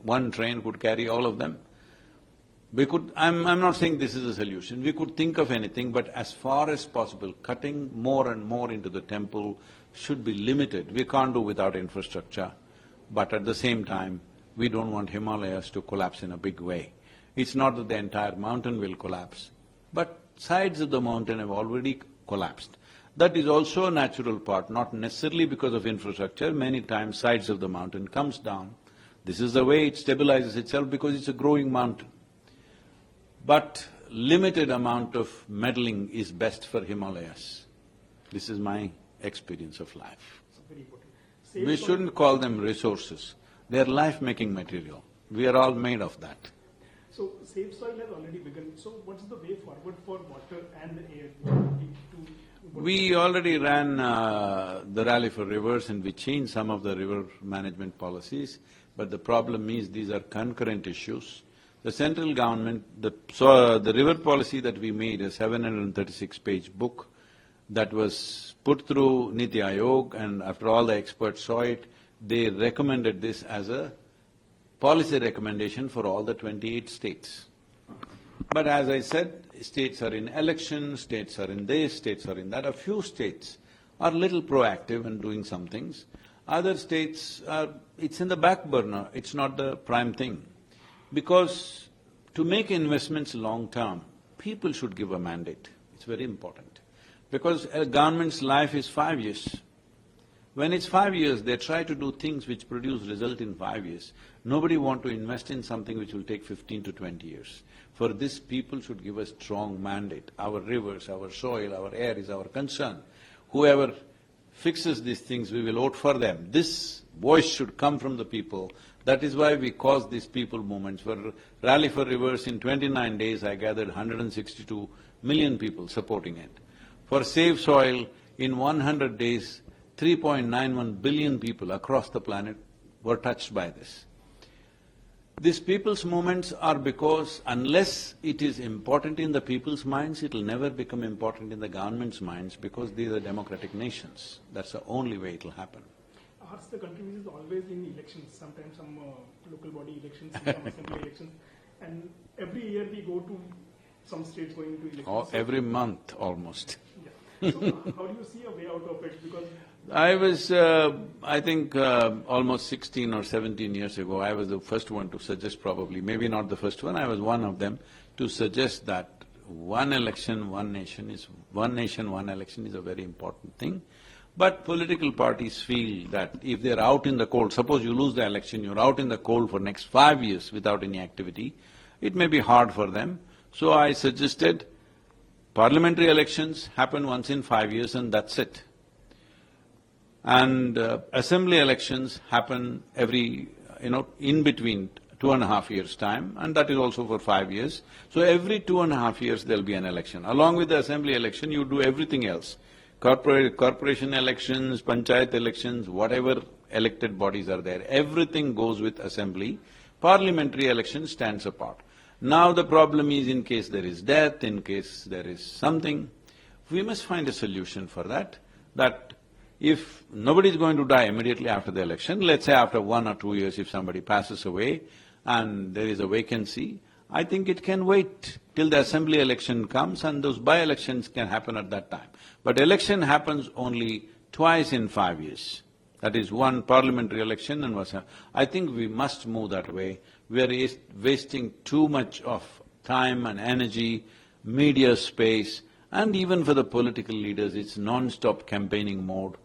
one train could carry all of them. I'm not saying this is a solution, we could think of anything, but as far as possible, cutting more and more into the temple should be limited. We can't do without infrastructure, but at the same time, we don't want Himalayas to collapse in a big way. It's not that the entire mountain will collapse, but sides of the mountain have already collapsed. That is also a natural part, not necessarily because of infrastructure. Many times sides of the mountain comes down. This is the way it stabilizes itself because it's a growing mountain. But limited amount of meddling is best for Himalayas. This is my experience of life. We shouldn't call them resources. They are life-making material. We are all made of that. So, Save Soil has already begun. So, what's the way forward for water and the air? We already ran the Rally for Rivers and we changed some of the river management policies, but the problem is these are concurrent issues. The central government, the river policy that we made, a 736-page book that was put through Niti Aayog, and after all the experts saw it, they recommended this as a policy recommendation for all the 28 states. But as I said, states are in election, states are in this, states are in that. A few states are little proactive in doing some things. Other states are… it's in the back burner, it's not the prime thing. Because to make investments long-term, people should give a mandate. It's very important. Because a government's life is 5 years. When it's 5 years, they try to do things which produce result in 5 years. Nobody want to invest in something which will take 15 to 20 years. For this, people should give a strong mandate. Our rivers, our soil, our air is our concern. Whoever fixes these things, we will vote for them. This voice should come from the people. That is why we caused these people movements. For Rally for Rivers, in 29 days, I gathered 162 million people supporting it. For Save Soil, in 100 days, 3.91 billion people across the planet were touched by this. These people's movements are because unless it is important in the people's minds, it will never become important in the government's minds because these are democratic nations. That's the only way it will happen. Ours, the country is always in elections, sometimes some local body elections, some assembly elections, and every year we go to some states going to elections. Oh, every month almost. Yeah. So how do you see a way out of it? Because I was, I think almost 16 or 17 years ago, I was the first one to suggest probably, maybe not the first one, I was one of them, to suggest that one election, one nation, one election is a very important thing. But political parties feel that if they're out in the cold, suppose you lose the election, you're out in the cold for next 5 years without any activity, it may be hard for them. So I suggested parliamentary elections happen once in 5 years and that's it. And assembly elections happen every, in between 2.5 years' time, and that is also for 5 years. So every 2.5 years there'll be an election. Along with the assembly election, you do everything else. Corporation elections, panchayat elections, whatever elected bodies are there, everything goes with assembly. Parliamentary election stands apart. Now the problem is, in case there is death, in case there is something, we must find a solution for that, that if nobody is going to die immediately after the election, let's say after 1 or 2 years if somebody passes away and there is a vacancy, I think it can wait till the assembly election comes and those by-elections can happen at that time. But election happens only twice in 5 years. That is one parliamentary election and was… I think we must move that way. We are wasting too much of time and energy, media space, and even for the political leaders, it's non-stop campaigning mode.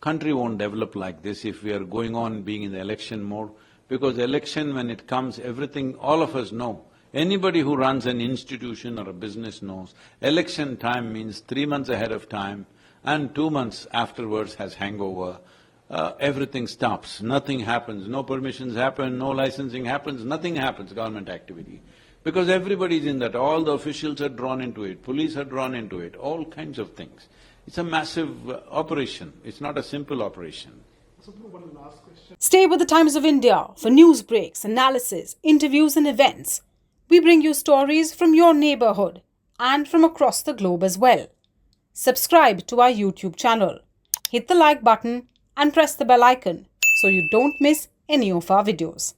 Country won't develop like this if we are going on being in the election mode, because election, when it comes, everything, all of us know. Anybody who runs an institution or a business knows, election time means 3 months ahead of time and 2 months afterwards has hangover. Everything stops, nothing happens, no permissions happen, no licensing happens, nothing happens, government activity. Because everybody is in that, all the officials are drawn into it, police are drawn into it, all kinds of things. It's a massive operation, it's not a simple operation. So, one last question. Stay with the Times of India for news breaks, analysis, interviews and events. We bring you stories from your neighborhood and from across the globe as well. Subscribe to our YouTube channel. Hit the like button and press the bell icon so you don't miss any of our videos.